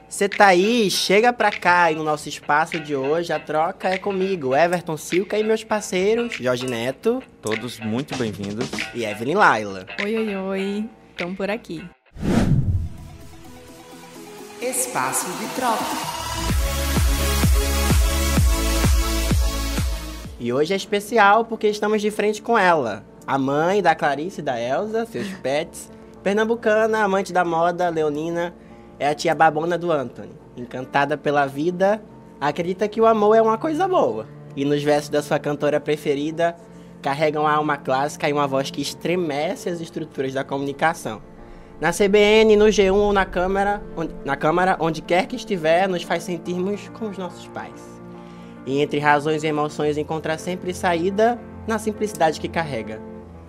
Você tá aí, chega pra cá e no nosso espaço de hoje a troca é comigo, Everton Silca e meus parceiros, Jorge Neto. Todos muito bem-vindos. E Evelyn Laila. Oi, estamos por aqui. Espaço de troca. E hoje é especial porque estamos de frente com ela, a mãe da Clarice e da Elza, seus pets, pernambucana, amante da moda, leonina, é a tia babona do Anthony. Encantada pela vida, acredita que o amor é uma coisa boa. E nos versos da sua cantora preferida, carregam a alma clássica e uma voz que estremece as estruturas da comunicação. Na CBN, no G1 ou na Câmara, onde quer que estiver, nos faz sentirmos com os nossos pais. E entre razões e emoções encontra sempre saída na simplicidade que carrega.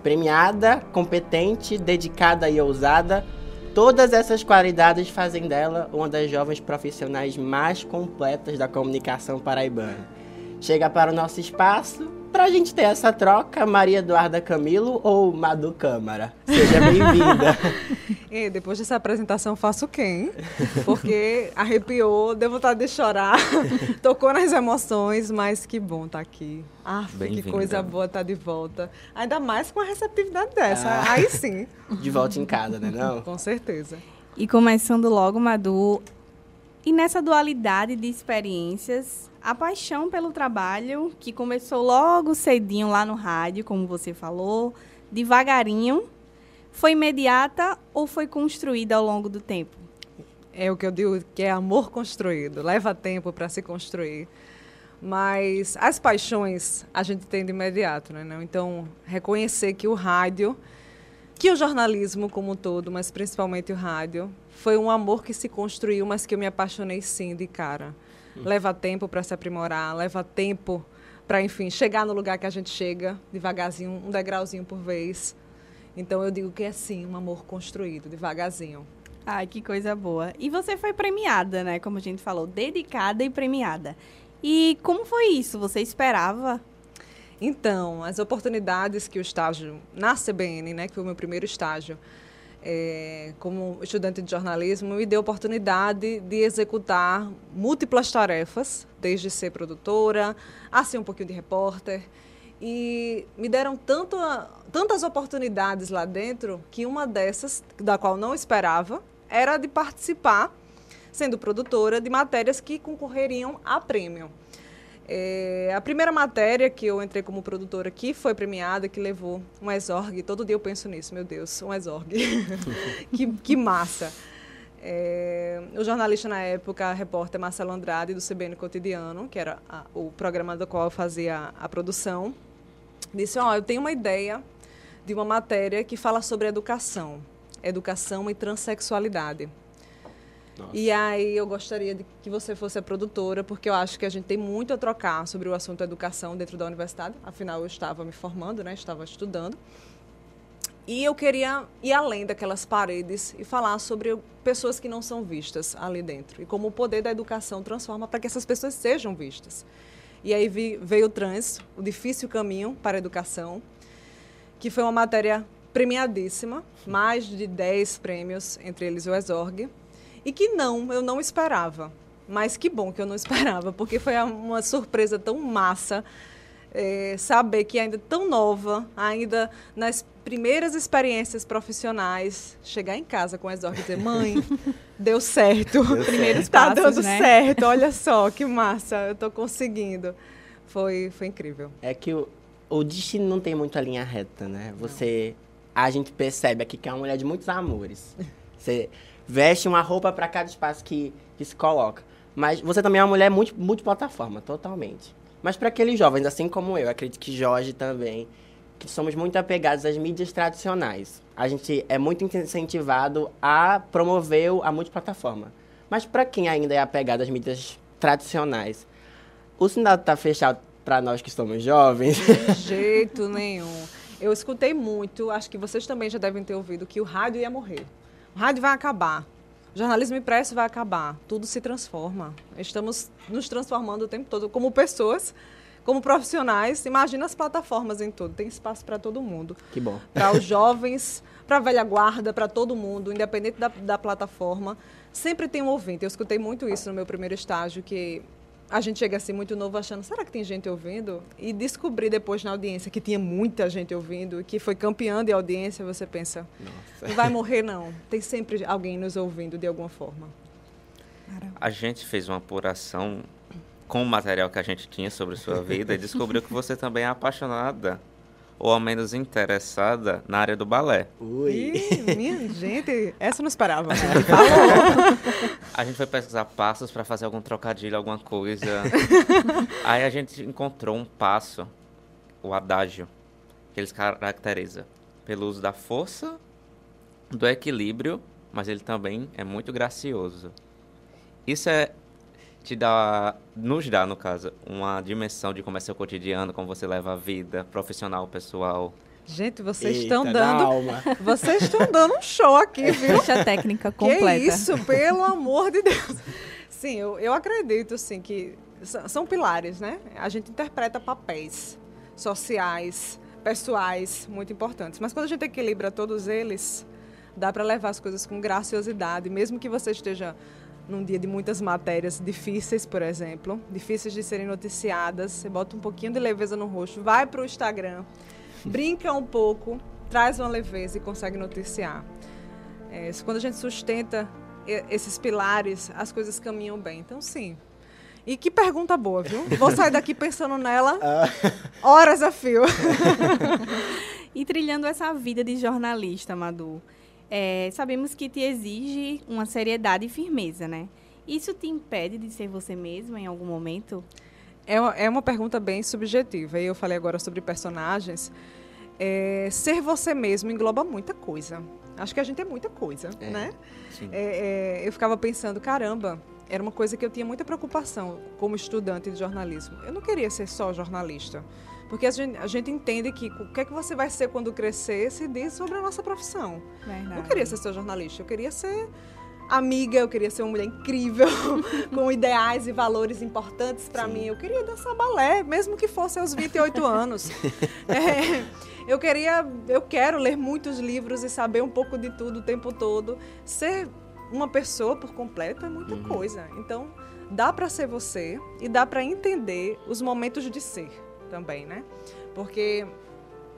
Premiada, competente, dedicada e ousada, todas essas qualidades fazem dela uma das jovens profissionais mais completas da comunicação paraibana. Chega para o nosso espaço pra gente ter essa troca, Maria Eduarda Camilo ou Madu Câmara. Seja bem-vinda. E depois dessa apresentação eu faço quem? Porque arrepiou, deu vontade de chorar, tocou nas emoções, mas que bom estar aqui. Que coisa boa estar de volta. Ainda mais com a receptividade dessa, aí sim. De volta em casa, né não? Com certeza. E começando logo, Madu, e nessa dualidade de experiências, a paixão pelo trabalho, que começou logo cedinho lá no rádio, como você falou, devagarinho, foi imediata ou foi construída ao longo do tempo? É o que eu digo que é amor construído, leva tempo para se construir. Mas as paixões a gente tem de imediato, né? Então, reconhecer que o rádio, que o jornalismo como um todo, mas principalmente o rádio, foi um amor que se construiu, mas que eu me apaixonei sim de cara. Leva tempo para se aprimorar, leva tempo para, enfim, chegar no lugar que a gente chega, devagarzinho, um degrauzinho por vez. Então, eu digo que é sim um amor construído, devagarzinho. Ai, que coisa boa. E você foi premiada, né? Como a gente falou, dedicada e premiada. E como foi isso? Você esperava? Então, as oportunidades que o estágio na CBN, né, que foi o meu primeiro estágio, como estudante de jornalismo, me deu a oportunidade de executar múltiplas tarefas, desde ser produtora, a ser um pouquinho de repórter. E me deram tantas oportunidades lá dentro que uma dessas, da qual não esperava, era de participar, sendo produtora, de matérias que concorreriam a prêmio. A primeira matéria que eu entrei como produtora que foi premiada, que levou um exorgue, todo dia eu penso nisso, meu Deus, um exorgue, que massa. O jornalista na época, a repórter Marcelo Andrade, do CBN Cotidiano, que era o programa do qual eu fazia a produção, disse, eu tenho uma ideia de uma matéria que fala sobre educação e transexualidade. Nossa. E aí eu gostaria de que você fosse a produtora, porque eu acho que a gente tem muito a trocar sobre o assunto educação dentro da universidade. Afinal, eu estava me formando, né? Estava estudando. E eu queria ir além daquelas paredes e falar sobre pessoas que não são vistas ali dentro. E como o poder da educação transforma para que essas pessoas sejam vistas. E aí veio o Trans, o difícil caminho para a educação, que foi uma matéria premiadíssima, mais de 10 prêmios, entre eles o Exorgue. E que eu não esperava. Mas que bom que eu não esperava, porque foi uma surpresa tão massa saber que ainda tão nova, ainda nas primeiras experiências profissionais, chegar em casa com o Exorgue e dizer, mãe, deu certo. Primeiros Tá passos, dando certo, olha só, que massa, eu estou conseguindo. Foi incrível. É que o destino não tem muita linha reta, né? A gente percebe aqui que é uma mulher de muitos amores. Você veste uma roupa para cada espaço que se coloca. Mas você também é uma mulher multiplataforma, totalmente. Mas para aqueles jovens, assim como eu, acredito que Jorge também, que somos muito apegados às mídias tradicionais. A gente é muito incentivado a promover a multiplataforma. Mas para quem ainda é apegado às mídias tradicionais, o sinal está fechado para nós que somos jovens? De jeito nenhum. Eu escutei muito, acho que vocês também já devem ter ouvido, que o rádio ia morrer. O rádio vai acabar. O jornalismo impresso vai acabar. Tudo se transforma. Estamos nos transformando o tempo todo como pessoas, como profissionais. Imagina as plataformas em tudo. Tem espaço para todo mundo. Que bom. Para os jovens, para a velha guarda, para todo mundo, independente da plataforma. sempre tem um ouvinte. Eu escutei muito isso no meu primeiro estágio, que a gente chega assim muito novo achando, será que tem gente ouvindo? E descobri depois na audiência que tinha muita gente ouvindo, que foi campeã de audiência, você pensa, Nossa. não vai morrer não. Tem sempre alguém nos ouvindo de alguma forma. A gente fez uma apuração com o material que a gente tinha sobre sua vida e descobriu que você também é apaixonada ou ao menos interessada na área do balé. Ui. Ih, minha gente, essa eu não esperava. Né? A gente foi pesquisar passos para fazer algum trocadilho, alguma coisa. Aí a gente encontrou um passo, o adágio, que ele se caracteriza pelo uso da força, do equilíbrio, mas ele também é muito gracioso. Isso nos dá, no caso, uma dimensão de como é seu cotidiano, como você leva a vida profissional, pessoal. Gente, vocês Eita, estão na dando... alma. Vocês estão dando um show aqui, viu? Ficha técnica completa. Que isso, pelo amor de Deus. Sim, eu acredito, sim, que são pilares, né? A gente interpreta papéis sociais, pessoais, muito importantes. Mas quando a gente equilibra todos eles, dá para levar as coisas com graciosidade, mesmo que você esteja num dia de muitas matérias difíceis, por exemplo, difíceis de serem noticiadas, você bota um pouquinho de leveza no rosto, vai para o Instagram, brinca um pouco, traz uma leveza e consegue noticiar. Quando a gente sustenta esses pilares, as coisas caminham bem. Então, sim. E que pergunta boa, viu? Vou sair daqui pensando nela horas a fio. E trilhando essa vida de jornalista, Madu, sabemos que te exige uma seriedade e firmeza, né? Isso te impede de ser você mesma em algum momento? É uma pergunta bem subjetiva. E eu falei agora sobre personagens. Ser você mesmo engloba muita coisa. Acho que a gente é muita coisa, né? Sim. Eu ficava pensando, caramba, era uma coisa que eu tinha muita preocupação como estudante de jornalismo. Eu não queria ser só jornalista. Porque a gente entende que o que é que você vai ser quando crescer se diz sobre a nossa profissão. Verdade. Eu não queria ser só jornalista, eu queria ser amiga, eu queria ser uma mulher incrível, com ideais e valores importantes para mim. Eu queria dançar balé, mesmo que fosse aos 28 anos. Eu quero ler muitos livros e saber um pouco de tudo o tempo todo. Ser uma pessoa por completo é muita coisa. Então, dá para ser você e dá para entender os momentos de ser também, né? Porque,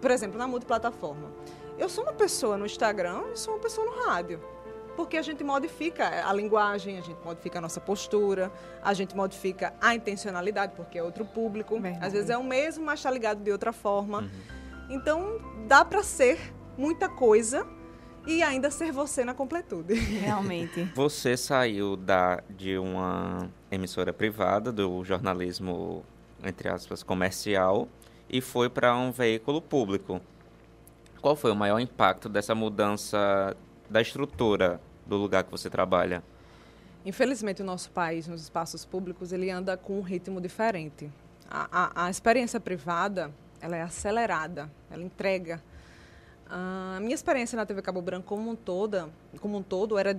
por exemplo, na multiplataforma, eu sou uma pessoa no Instagram e sou uma pessoa no rádio. Porque a gente modifica a linguagem, a gente modifica a nossa postura, a gente modifica a intencionalidade, porque é outro público. Verdade. Às vezes é o mesmo, mas está ligado de outra forma. Então, dá para ser muita coisa e ainda ser você na completude. Realmente. Você saiu de uma emissora privada, do jornalismo, entre aspas, comercial, e foi para um veículo público. Qual foi o maior impacto dessa mudança da estrutura do lugar que você trabalha? Infelizmente, o nosso país, nos espaços públicos, ele anda com um ritmo diferente. A experiência privada, ela é acelerada, ela entrega. A minha experiência na TV Cabo Branco como um todo era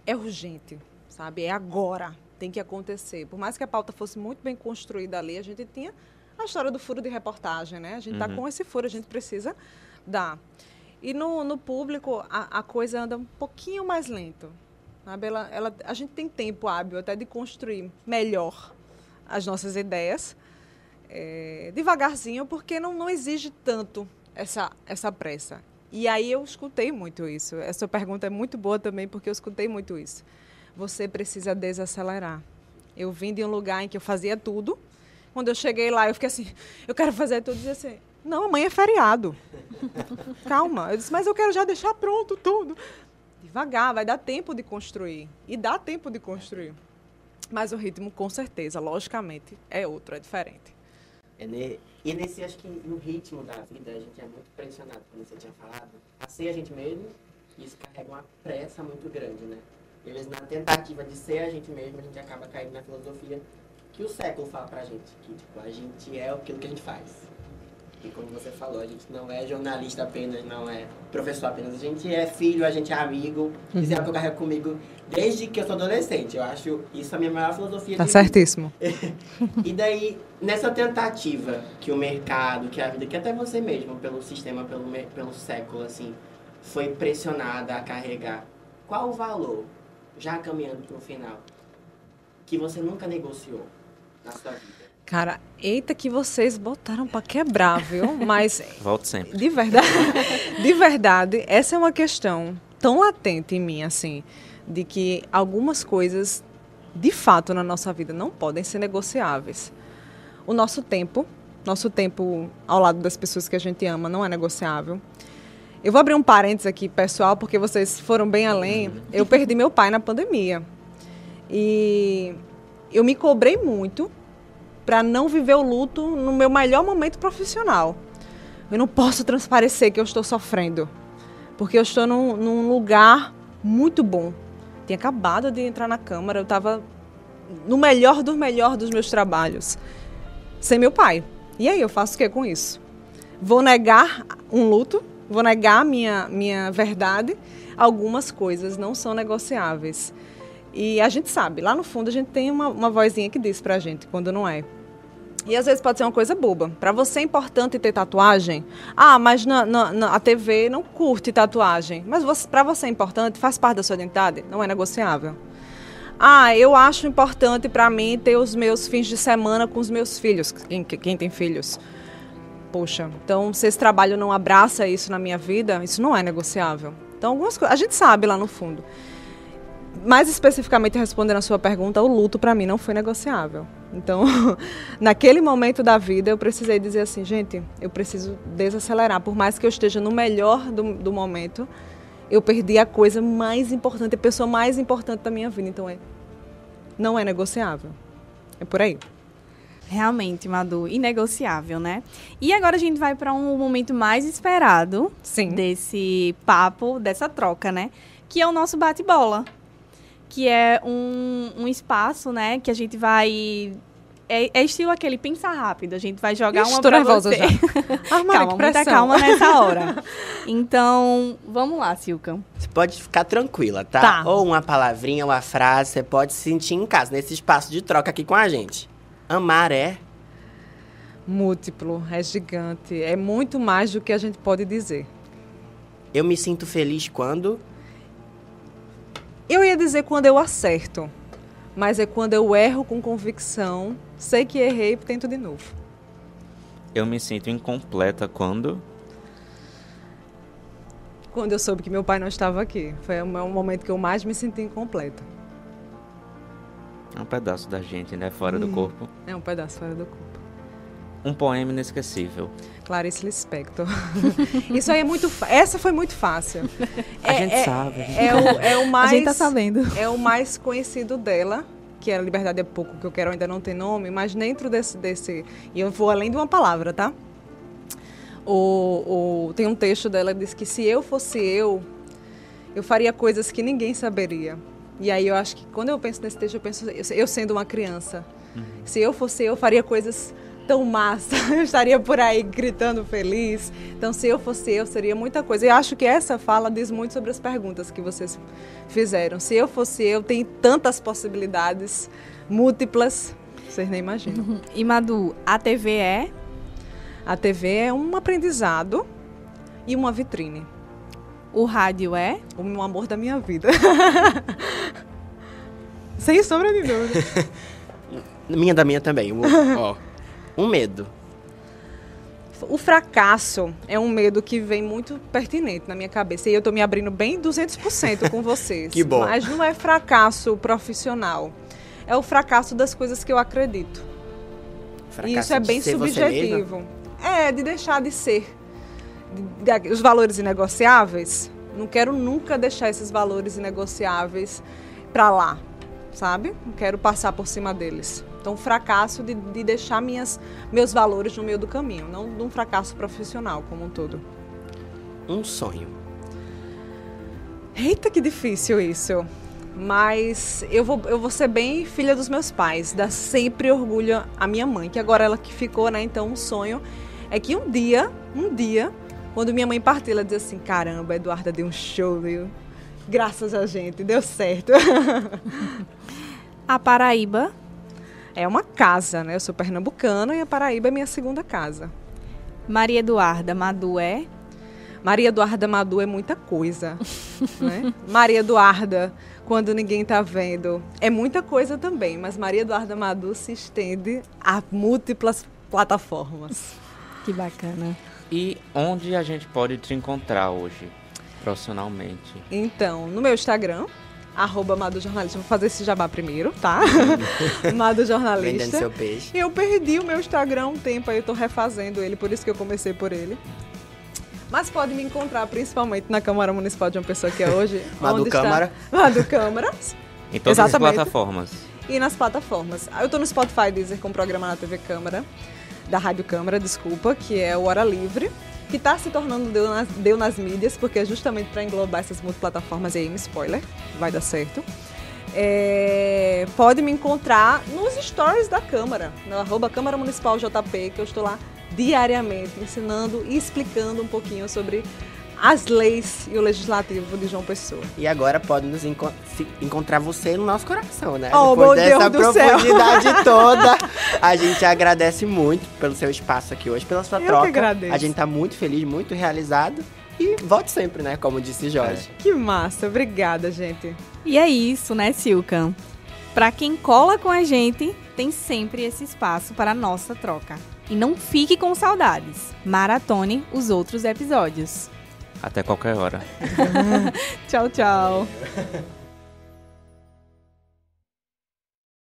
é urgente, sabe? É agora, tem que acontecer. Por mais que a pauta fosse muito bem construída ali, a gente tinha a história do furo de reportagem, né? A gente está com esse furo, a gente precisa dar. E no público, a coisa anda um pouquinho mais lento. Sabe? A gente tem tempo hábil até de construir melhor as nossas ideias, devagarzinho, porque não exige tanto essa pressa. E aí eu escutei muito isso. Essa pergunta é muito boa também, porque eu escutei muito isso. Você precisa desacelerar. Eu vim de um lugar em que eu fazia tudo. Quando eu cheguei lá, eu fiquei assim, eu quero fazer tudo. E disse assim, não, amanhã é feriado. Calma. Eu disse, mas eu quero já deixar pronto tudo. Devagar, vai dar tempo de construir. E dá tempo de construir. Mas o ritmo, com certeza, logicamente, é outro, é diferente. E nesse, acho que no ritmo da vida, a gente é muito pressionado, como você tinha falado, a ser a gente mesmo, e isso carrega uma pressa muito grande, né? E às vezes, na tentativa de ser a gente mesmo, a gente acaba caindo na filosofia que o século fala pra gente, que tipo, a gente é aquilo que a gente faz. E como você falou, a gente não é jornalista apenas, não é professor apenas, a gente é filho, a gente é amigo. Isso é o que eu carrego comigo desde que eu sou adolescente. Eu acho isso a minha maior filosofia. Tá certíssimo. E daí, nessa tentativa que o mercado, que a vida, que até você mesmo, pelo sistema, pelo século, assim, foi pressionada a carregar, qual o valor já caminhando pro final, que você nunca negociou na sua vida? Cara, eita que vocês botaram pra quebrar, viu? Mas, Volto sempre. de verdade, essa é uma questão tão latente em mim, assim, de que algumas coisas, de fato, na nossa vida não podem ser negociáveis. O nosso tempo ao lado das pessoas que a gente ama não é negociável. Eu vou abrir um parênteses aqui, pessoal, porque vocês foram bem além. Eu perdi meu pai na pandemia. E eu me cobrei muito para não viver o luto no meu melhor momento profissional. Eu não posso transparecer que eu estou sofrendo, porque eu estou num lugar muito bom. Tinha acabado de entrar na Câmara, eu estava no melhor dos meus trabalhos, sem meu pai. E aí, eu faço o que com isso? Vou negar um luto? Vou negar minha verdade? Algumas coisas não são negociáveis. E a gente sabe, lá no fundo a gente tem uma vozinha que diz pra gente quando não é. E às vezes pode ser uma coisa boba. Para você é importante ter tatuagem? Ah, mas a TV não curte tatuagem. Mas para você é importante, faz parte da sua identidade? Não é negociável. Ah, eu acho importante para mim ter os meus fins de semana com os meus filhos. Quem tem filhos? Poxa, então se esse trabalho não abraça isso na minha vida, isso não é negociável. Então algumas coisas, a gente sabe lá no fundo. Mais especificamente respondendo a sua pergunta, o luto para mim não foi negociável. Então, naquele momento da vida, eu precisei dizer assim, gente, eu preciso desacelerar. Por mais que eu esteja no melhor do momento, eu perdi a coisa mais importante, a pessoa mais importante da minha vida. Então, não é negociável. É por aí. Realmente, Madu, inegociável, né? E agora a gente vai para um momento mais esperado desse papo, dessa troca, né? Que é o nosso bate-bola. Que é um espaço, né, que a gente vai... É estilo aquele pensar rápido, a gente vai jogar uma pra você. Já. Calma, muita calma nessa hora. Então, vamos lá, Silka. Você pode ficar tranquila, tá? Tá. Ou uma palavrinha, ou uma frase, você pode se sentir em casa, nesse espaço de troca aqui com a gente. Amar é... Múltiplo, é gigante, é muito mais do que a gente pode dizer. Eu me sinto feliz quando... Eu ia dizer quando eu acerto, mas é quando eu erro com convicção, sei que errei e tento de novo. Eu me sinto incompleta quando... Quando eu soube que meu pai não estava aqui. Foi o momento que eu mais me senti incompleta. É um pedaço da gente, né? Fora do corpo. É um pedaço fora do corpo. Um poema inesquecível. Clarice Lispector. Isso aí é muito... Essa foi muito fácil. A gente sabe. É o mais... A gente tá sabendo. É o mais conhecido dela, que é a Liberdade é Pouco, que eu quero ainda não ter nome, mas dentro desse... E eu vou além de uma palavra, tá? Tem um texto dela que diz que se eu fosse eu faria coisas que ninguém saberia. E aí eu acho que quando eu penso nesse texto, eu penso eu sendo uma criança. Se eu fosse eu faria coisas tão massa, eu estaria por aí gritando feliz. Então, se eu fosse eu, seria muita coisa. E acho que essa fala diz muito sobre as perguntas que vocês fizeram. Se eu fosse eu, tem tantas possibilidades múltiplas, vocês nem imaginam. E, Madu, a TV é? A TV é um aprendizado e uma vitrine. O rádio é? O amor da minha vida. Sem sombra de dúvida. Da minha também. Um medo. O fracasso é um medo que vem muito pertinente na minha cabeça. E eu estou me abrindo bem 200% com vocês. Que bom. Mas não é fracasso profissional. É o fracasso das coisas que eu acredito. E isso é bem subjetivo. É, de deixar de ser. Os valores inegociáveis, não quero nunca deixar esses valores inegociáveis para lá, sabe? Não quero passar por cima deles. Então, um fracasso de deixar meus valores no meio do caminho, não de um fracasso profissional como um todo. Um sonho. Eita, que difícil isso. Mas eu vou ser bem filha dos meus pais, dá sempre orgulho à minha mãe, que agora ela que ficou, né? Então, um sonho é que um dia, quando minha mãe partiu, ela dizia assim, caramba, a Eduarda deu um show, viu? Graças a gente, deu certo. A Paraíba é uma casa, né? Eu sou pernambucana e a Paraíba é minha segunda casa. Maria Eduarda, Madu é? Maria Eduarda Madu é muita coisa, né? Maria Eduarda, quando ninguém está vendo, é muita coisa também, mas Maria Eduarda Madu se estende a múltiplas plataformas. Que bacana. E onde a gente pode te encontrar hoje, profissionalmente? Então, no meu Instagram, @madujornalista, vou fazer esse jabá primeiro, tá? Madu Jornalista. Vendendo seu peixe. Eu perdi o meu Instagram um tempo, aí eu tô refazendo ele, por isso que eu comecei por ele. Mas pode me encontrar principalmente na Câmara Municipal de uma pessoa que é hoje. Madu onde Câmara. Está Madu Câmara. Em todas Exatamente. as plataformas. E nas plataformas. Eu tô no Spotify Deezer com o programa na TV Câmara, da Rádio Câmara, desculpa, que é o Hora Livre, que tá se tornando Deu nas mídias, porque é justamente para englobar essas multiplataformas, e aí, spoiler, vai dar certo. Pode me encontrar nos stories da Câmara, no @Câmara Municipal JP, que eu estou lá diariamente ensinando e explicando um pouquinho sobre as leis e o legislativo de João Pessoa. E agora pode nos encontrar você no nosso coração, né? Oh, Depois meu dessa Deus do céu. profundidade toda, a gente agradece muito pelo seu espaço aqui hoje, pela sua Eu troca. que agradeço. A gente tá muito feliz, muito realizado. E volte sempre, né? Como disse Jorge. Que massa, obrigada, gente. E é isso, né, Silcan? Para quem cola com a gente, tem sempre esse espaço para a nossa troca. E não fique com saudades. Maratone os outros episódios. Até qualquer hora. Tchau, tchau.